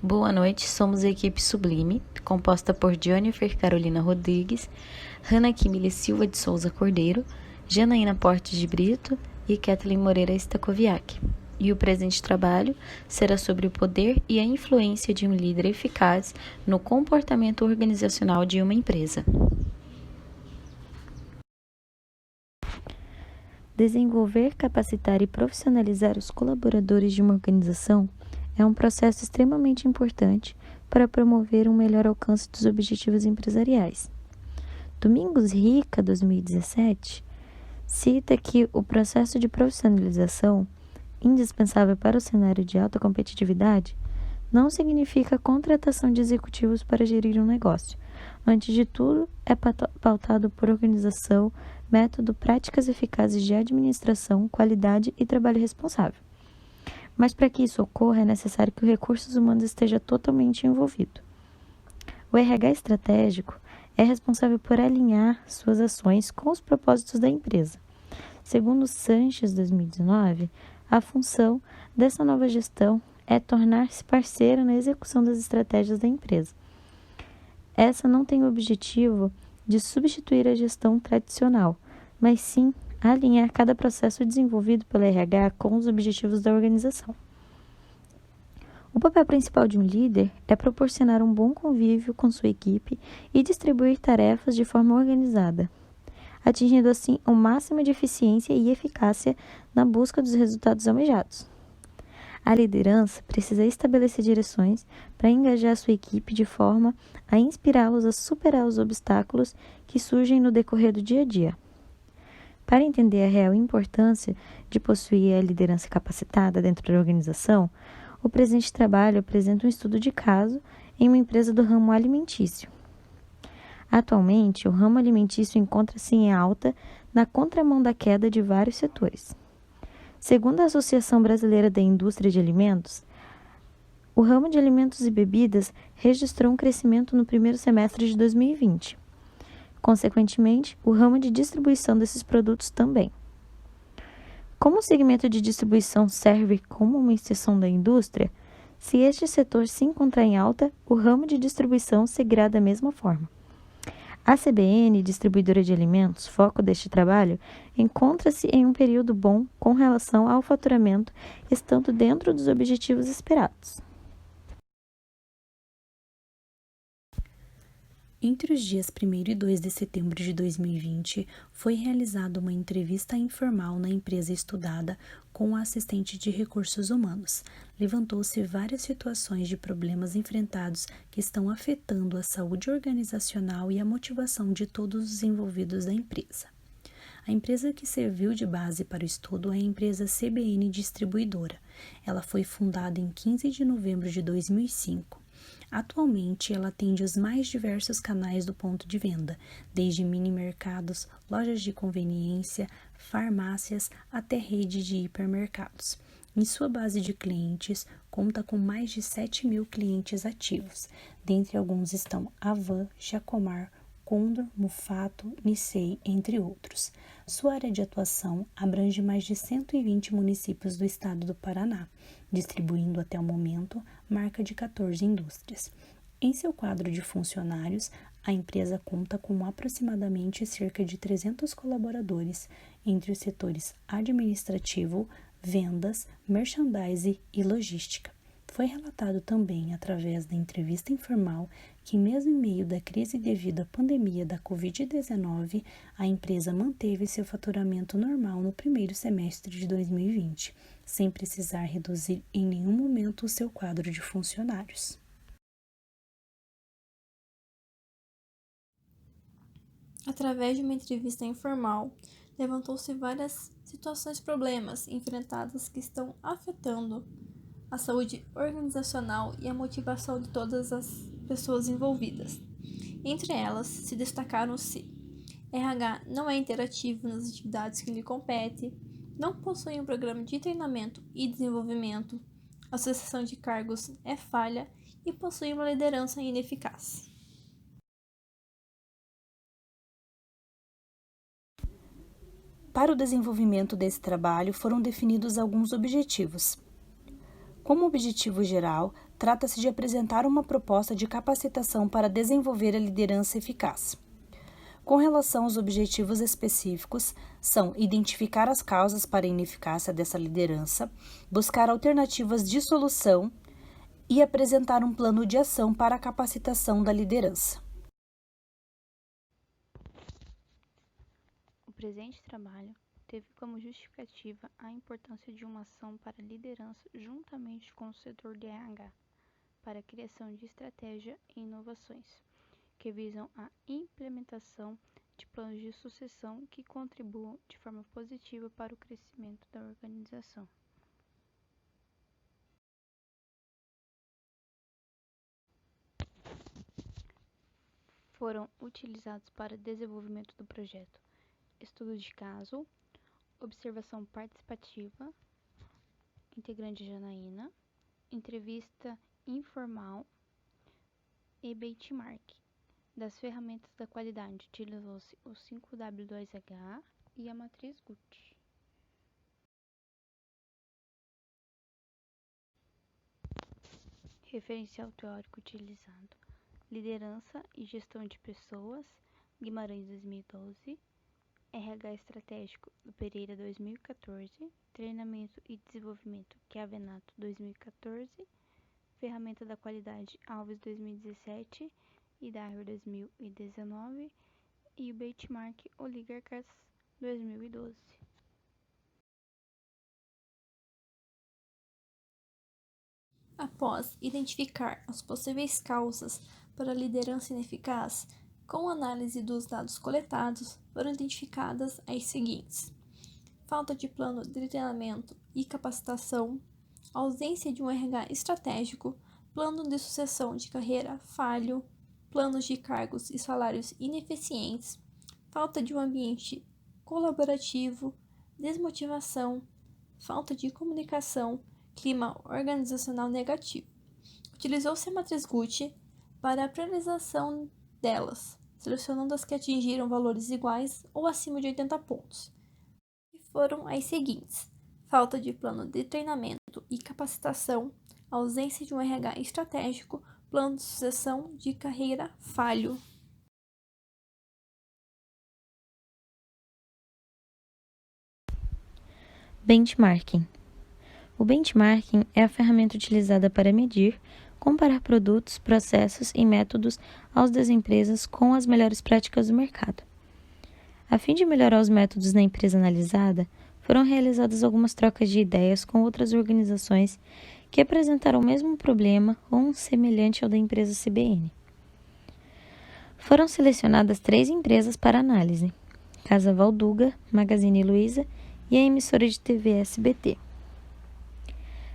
Boa noite, somos a equipe Sublime, composta por Jennifer Carolina Rodrigues, Hanna Kimile Silva de Souza Cordeiro, Janaína Portes de Brito e Kathleen Moreira Stacoviak. E o presente trabalho será sobre o poder e a influência de um líder eficaz no comportamento organizacional de uma empresa. Desenvolver, capacitar e profissionalizar os colaboradores de uma organização é um processo extremamente importante para promover um melhor alcance dos objetivos empresariais. Domingos Rica, 2017, cita que o processo de profissionalização, indispensável para o cenário de alta competitividade, não significa a contratação de executivos para gerir um negócio. Antes de tudo, é pautado por organização, método, práticas eficazes de administração, qualidade e trabalho responsável. Mas para que isso ocorra, é necessário que os recursos humanos esteja totalmente envolvido. O RH estratégico é responsável por alinhar suas ações com os propósitos da empresa. Segundo Sanches, 2019, a função dessa nova gestão é tornar-se parceira na execução das estratégias da empresa. Essa não tem o objetivo de substituir a gestão tradicional, mas sim alinhar cada processo desenvolvido pelo RH com os objetivos da organização. O papel principal de um líder é proporcionar um bom convívio com sua equipe e distribuir tarefas de forma organizada, atingindo assim o máximo de eficiência e eficácia na busca dos resultados almejados. A liderança precisa estabelecer direções para engajar sua equipe de forma a inspirá-los a superar os obstáculos que surgem no decorrer do dia a dia. Para entender a real importância de possuir a liderança capacitada dentro da organização, o presente trabalho apresenta um estudo de caso em uma empresa do ramo alimentício. Atualmente, o ramo alimentício encontra-se em alta na contramão da queda de vários setores. Segundo a Associação Brasileira da Indústria de Alimentos, o ramo de alimentos e bebidas registrou um crescimento no primeiro semestre de 2020. Consequentemente, o ramo de distribuição desses produtos também. Como o segmento de distribuição serve como uma exceção da indústria, se este setor se encontrar em alta, o ramo de distribuição seguirá da mesma forma. A CBN, distribuidora de alimentos, foco deste trabalho, encontra-se em um período bom com relação ao faturamento, estando dentro dos objetivos esperados. Entre os dias 1º e 2 de setembro de 2020, foi realizada uma entrevista informal na empresa estudada com o assistente de recursos humanos. Levantou-se várias situações de problemas enfrentados que estão afetando a saúde organizacional e a motivação de todos os envolvidos da empresa. A empresa que serviu de base para o estudo é a empresa CBN Distribuidora. Ela foi fundada em 15 de novembro de 2005. Atualmente, ela atende os mais diversos canais do ponto de venda, desde mini-mercados, lojas de conveniência, farmácias até rede de hipermercados. Em sua base de clientes, conta com mais de 7.000 clientes ativos. Dentre alguns estão Avan, Jacomar, Condor, Mufato, Nissei, entre outros. Sua área de atuação abrange mais de 120 municípios do estado do Paraná, distribuindo até o momento marca de 14 indústrias. Em seu quadro de funcionários, a empresa conta com aproximadamente cerca de 300 colaboradores entre os setores administrativo, vendas, merchandising e logística. Foi relatado também, através da entrevista informal, que mesmo em meio da crise devido à pandemia da Covid-19, a empresa manteve seu faturamento normal no primeiro semestre de 2020, sem precisar reduzir em nenhum momento o seu quadro de funcionários. Através de uma entrevista informal, levantou-se várias situações, problemas enfrentados que estão afetando a saúde organizacional e a motivação de todas as pessoas envolvidas. Entre elas, se destacaram-se: RH não é interativo nas atividades que lhe compete, não possui um programa de treinamento e desenvolvimento, a sucessão de cargos é falha e possui uma liderança ineficaz. Para o desenvolvimento desse trabalho foram definidos alguns objetivos. Como objetivo geral, trata-se de apresentar uma proposta de capacitação para desenvolver a liderança eficaz. Com relação aos objetivos específicos, são identificar as causas para a ineficácia dessa liderança, buscar alternativas de solução e apresentar um plano de ação para a capacitação da liderança. O presente trabalho teve como justificativa a importância de uma ação para a liderança juntamente com o setor de RH, para a criação de estratégia e inovações, que visam a implementação de planos de sucessão que contribuam de forma positiva para o crescimento da organização. Foram utilizados para desenvolvimento do projeto estudo de caso, observação participativa, integrante Janaína, entrevista informal e benchmark. Das ferramentas da qualidade, utilizou-se o 5W2H e a matriz GUT. Referencial teórico utilizado: Liderança e Gestão de Pessoas, Guimarães 2012, RH Estratégico do Pereira 2014, Treinamento e Desenvolvimento Chiavenato 2014, Ferramenta da Qualidade Alves 2017 e Daher 2019 e o Benchmark Oligarcas 2012. Após identificar as possíveis causas para a liderança ineficaz, com análise dos dados coletados, foram identificadas as seguintes: falta de plano de treinamento e capacitação, ausência de um RH estratégico, plano de sucessão de carreira falho, planos de cargos e salários ineficientes, falta de um ambiente colaborativo, desmotivação, falta de comunicação, clima organizacional negativo. Utilizou-se a matriz GUT para a priorização delas, selecionando as que atingiram valores iguais ou acima de 80 pontos. E foram as seguintes: falta de plano de treinamento e capacitação, ausência de um RH estratégico, plano de sucessão de carreira falho. Benchmarking. O benchmarking é a ferramenta utilizada para medir, comparar produtos, processos e métodos das empresas com as melhores práticas do mercado. A fim de melhorar os métodos na empresa analisada, foram realizadas algumas trocas de ideias com outras organizações que apresentaram o mesmo problema ou um semelhante ao da empresa CBN. Foram selecionadas 3 empresas para análise: Casa Valduga, Magazine Luiza e a emissora de TV SBT.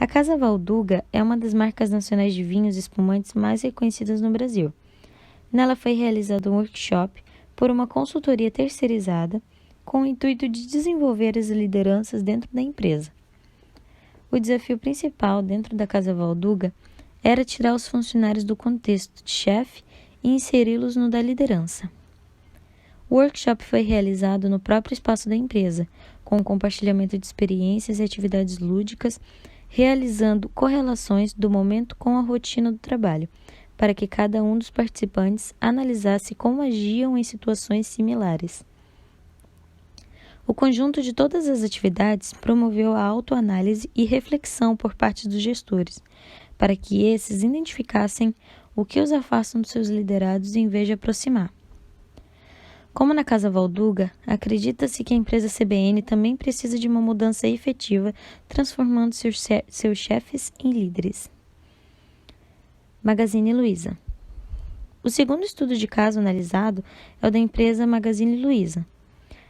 A Casa Valduga é uma das marcas nacionais de vinhos e espumantes mais reconhecidas no Brasil. Nela foi realizado um workshop por uma consultoria terceirizada com o intuito de desenvolver as lideranças dentro da empresa. O desafio principal dentro da Casa Valduga era tirar os funcionários do contexto de chefe e inseri-los no da liderança. O workshop foi realizado no próprio espaço da empresa, com compartilhamento de experiências e atividades lúdicas, realizando correlações do momento com a rotina do trabalho, para que cada um dos participantes analisasse como agiam em situações similares. O conjunto de todas as atividades promoveu a autoanálise e reflexão por parte dos gestores, para que esses identificassem o que os afasta dos seus liderados em vez de aproximar. Como na Casa Valduga, acredita-se que a empresa CBN também precisa de uma mudança efetiva, transformando seus chefes em líderes. Magazine Luiza. O segundo estudo de caso analisado é o da empresa Magazine Luiza.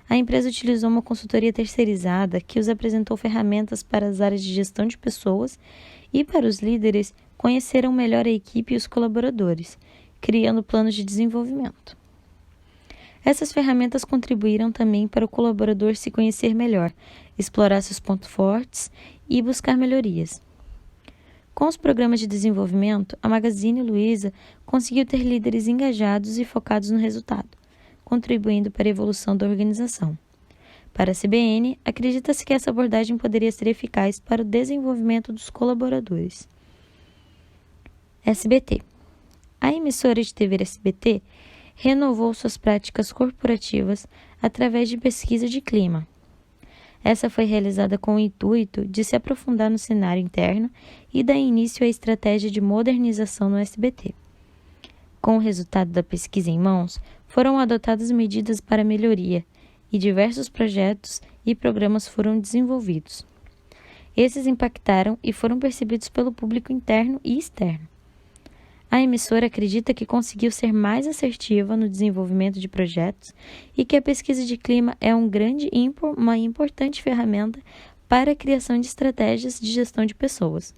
A empresa utilizou uma consultoria terceirizada que os apresentou ferramentas para as áreas de gestão de pessoas e para os líderes conheceram melhor a equipe e os colaboradores, criando planos de desenvolvimento. Essas ferramentas contribuíram também para o colaborador se conhecer melhor, explorar seus pontos fortes e buscar melhorias. Com os programas de desenvolvimento, a Magazine Luiza conseguiu ter líderes engajados e focados no resultado, contribuindo para a evolução da organização. Para a CBN, acredita-se que essa abordagem poderia ser eficaz para o desenvolvimento dos colaboradores. SBT. A emissora de TV SBT renovou suas práticas corporativas através de pesquisa de clima. Essa foi realizada com o intuito de se aprofundar no cenário interno e dar início à estratégia de modernização no SBT. Com o resultado da pesquisa em mãos, foram adotadas medidas para melhoria e diversos projetos e programas foram desenvolvidos. Esses impactaram e foram percebidos pelo público interno e externo. A emissora acredita que conseguiu ser mais assertiva no desenvolvimento de projetos e que a pesquisa de clima é uma importante ferramenta para a criação de estratégias de gestão de pessoas.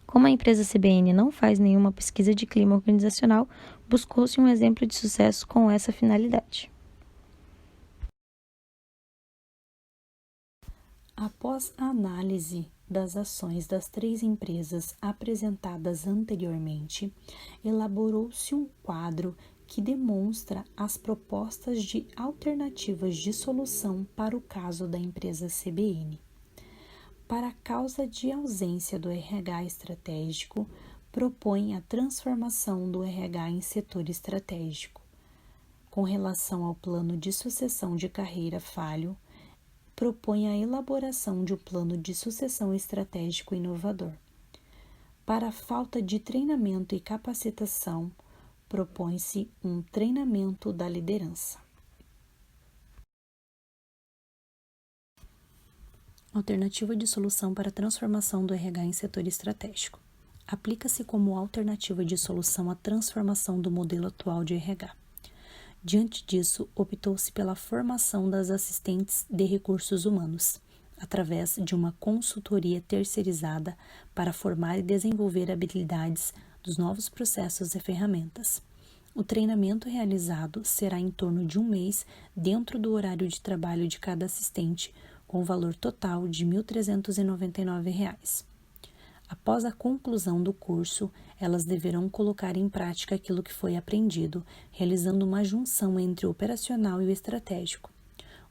Como a empresa CBN não faz nenhuma pesquisa de clima organizacional, buscou-se um exemplo de sucesso com essa finalidade. Após a análise das ações das 3 empresas apresentadas anteriormente, elaborou-se um quadro que demonstra as propostas de alternativas de solução para o caso da empresa CBN. Para a causa de ausência do RH estratégico, propõe a transformação do RH em setor estratégico. Com relação ao plano de sucessão de carreira falho, propõe a elaboração de um plano de sucessão estratégico inovador. Para a falta de treinamento e capacitação, propõe-se um treinamento da liderança. Alternativa de solução para a transformação do RH em setor estratégico. Aplica-se como alternativa de solução à transformação do modelo atual de RH. Diante disso, optou-se pela formação das assistentes de recursos humanos, através de uma consultoria terceirizada para formar e desenvolver habilidades dos novos processos e ferramentas. O treinamento realizado será em torno de 1 mês dentro do horário de trabalho de cada assistente, com valor total de R$ 1.399. Após a conclusão do curso, elas deverão colocar em prática aquilo que foi aprendido, realizando uma junção entre o operacional e o estratégico.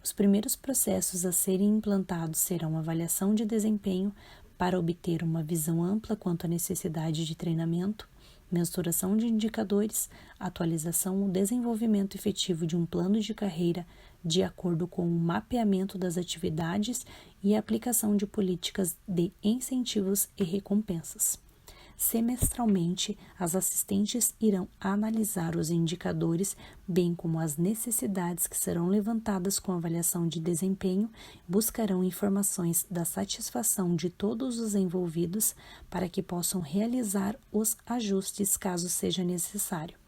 Os primeiros processos a serem implantados serão avaliação de desempenho para obter uma visão ampla quanto à necessidade de treinamento, mensuração de indicadores, atualização e desenvolvimento efetivo de um plano de carreira de acordo com o mapeamento das atividades e a aplicação de políticas de incentivos e recompensas. Semestralmente, as assistentes irão analisar os indicadores, bem como as necessidades que serão levantadas com a avaliação de desempenho, buscarão informações da satisfação de todos os envolvidos para que possam realizar os ajustes caso seja necessário.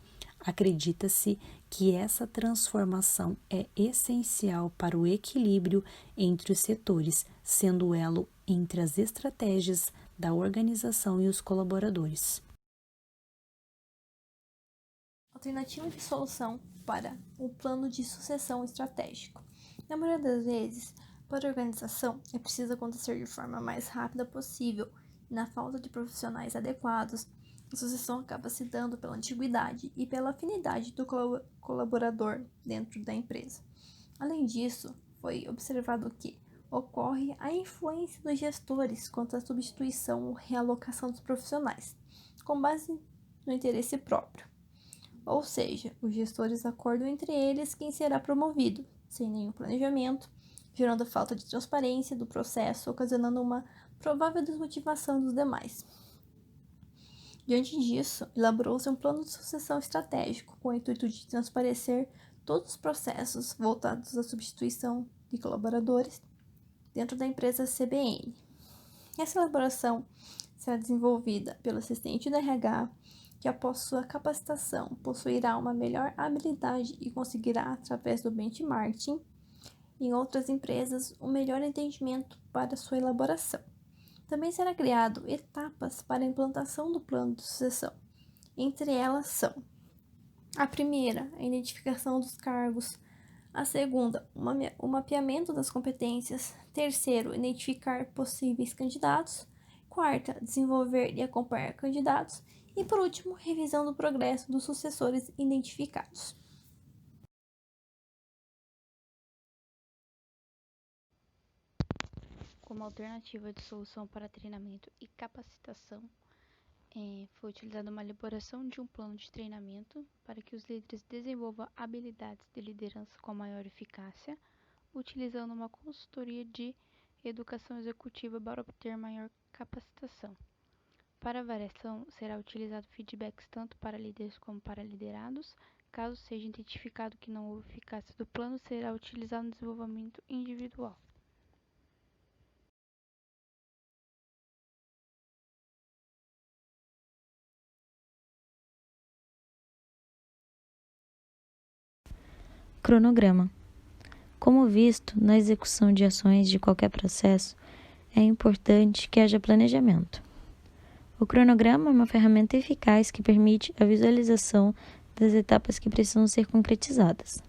Acredita-se que essa transformação é essencial para o equilíbrio entre os setores, sendo o elo entre as estratégias da organização e os colaboradores. Alternativa de solução para o plano de sucessão estratégico. Na maioria das vezes, para a organização, é preciso acontecer de forma mais rápida possível e na falta de profissionais adequados, a sucessão acaba se dando pela antiguidade e pela afinidade do colaborador dentro da empresa. Além disso, foi observado que ocorre a influência dos gestores quanto à substituição ou realocação dos profissionais, com base no interesse próprio. Ou seja, os gestores acordam entre eles quem será promovido, sem nenhum planejamento, gerando falta de transparência do processo, ocasionando uma provável desmotivação dos demais. Diante disso, elaborou-se um plano de sucessão estratégico com o intuito de transparecer todos os processos voltados à substituição de colaboradores dentro da empresa CBN. Essa elaboração será desenvolvida pelo assistente do RH, que após sua capacitação possuirá uma melhor habilidade e conseguirá, através do benchmarking em outras empresas, um melhor entendimento para sua elaboração. Também será criado etapas para a implantação do plano de sucessão. Entre elas são: a primeira, a identificação dos cargos; a segunda, o mapeamento das competências; terceiro, identificar possíveis candidatos; quarta, desenvolver e acompanhar candidatos; e, por último, revisão do progresso dos sucessores identificados. como alternativa de solução para treinamento e capacitação, foi utilizada uma elaboração de um plano de treinamento para que os líderes desenvolvam habilidades de liderança com maior eficácia, utilizando uma consultoria de educação executiva para obter maior capacitação. Para a avaliação, será utilizado feedbacks tanto para líderes como para liderados. Caso seja identificado que não houve eficácia do plano, será utilizado no desenvolvimento individual. Cronograma. Como visto, na execução de ações de qualquer processo, é importante que haja planejamento. O cronograma é uma ferramenta eficaz que permite a visualização das etapas que precisam ser concretizadas.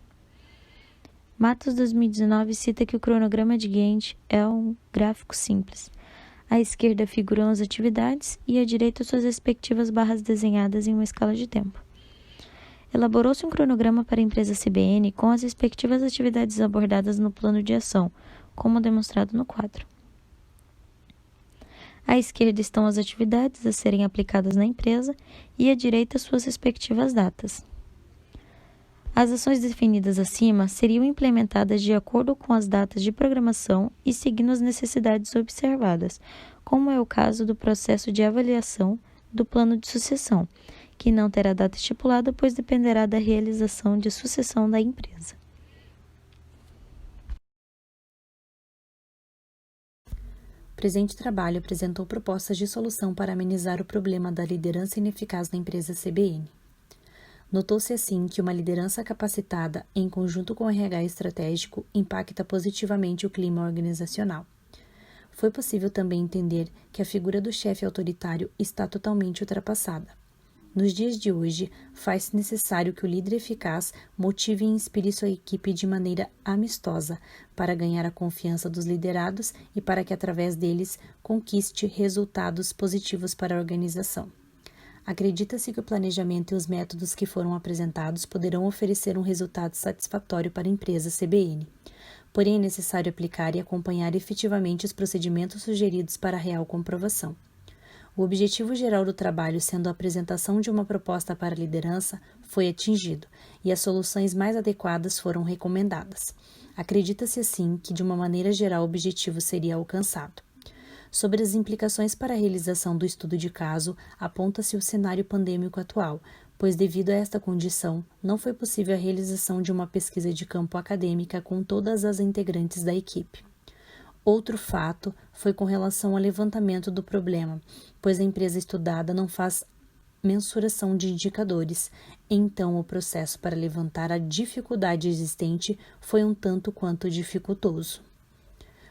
Matos 2019 cita que o cronograma de Gantt é um gráfico simples. À esquerda figuram as atividades e à direita suas respectivas barras desenhadas em uma escala de tempo. Elaborou-se um cronograma para a empresa CBN com as respectivas atividades abordadas no plano de ação, como demonstrado no quadro. À esquerda estão as atividades a serem aplicadas na empresa e à direita suas respectivas datas. As ações definidas acima seriam implementadas de acordo com as datas de programação e seguindo as necessidades observadas, como é o caso do processo de avaliação do plano de sucessão, que não terá data estipulada, pois dependerá da realização de sucessão da empresa. O presente trabalho apresentou propostas de solução para amenizar o problema da liderança ineficaz na empresa CBN. Notou-se assim que uma liderança capacitada, em conjunto com o RH estratégico, impacta positivamente o clima organizacional. Foi possível também entender que a figura do chefe autoritário está totalmente ultrapassada. Nos dias de hoje, faz-se necessário que o líder eficaz motive e inspire sua equipe de maneira amistosa para ganhar a confiança dos liderados e para que, através deles, conquiste resultados positivos para a organização. Acredita-se que o planejamento e os métodos que foram apresentados poderão oferecer um resultado satisfatório para a empresa CBN. Porém, é necessário aplicar e acompanhar efetivamente os procedimentos sugeridos para a real comprovação. O objetivo geral do trabalho, sendo a apresentação de uma proposta para a liderança, foi atingido e as soluções mais adequadas foram recomendadas. Acredita-se assim que, de uma maneira geral, o objetivo seria alcançado. Sobre as implicações para a realização do estudo de caso, aponta-se o cenário pandêmico atual, pois devido a esta condição, não foi possível a realização de uma pesquisa de campo acadêmica com todas as integrantes da equipe. Outro fato foi com relação ao levantamento do problema, pois a empresa estudada não faz mensuração de indicadores, então o processo para levantar a dificuldade existente foi um tanto quanto dificultoso.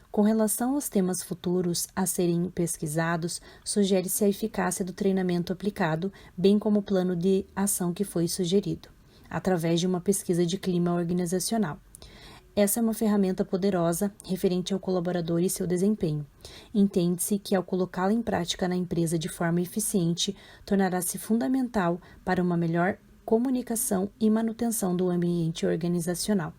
Com relação aos temas futuros a serem pesquisados, sugere-se a eficácia do treinamento aplicado, bem como o plano de ação que foi sugerido, através de uma pesquisa de clima organizacional. Essa é uma ferramenta poderosa referente ao colaborador e seu desempenho. Entende-se que, ao colocá-la em prática na empresa de forma eficiente, tornará-se fundamental para uma melhor comunicação e manutenção do ambiente organizacional.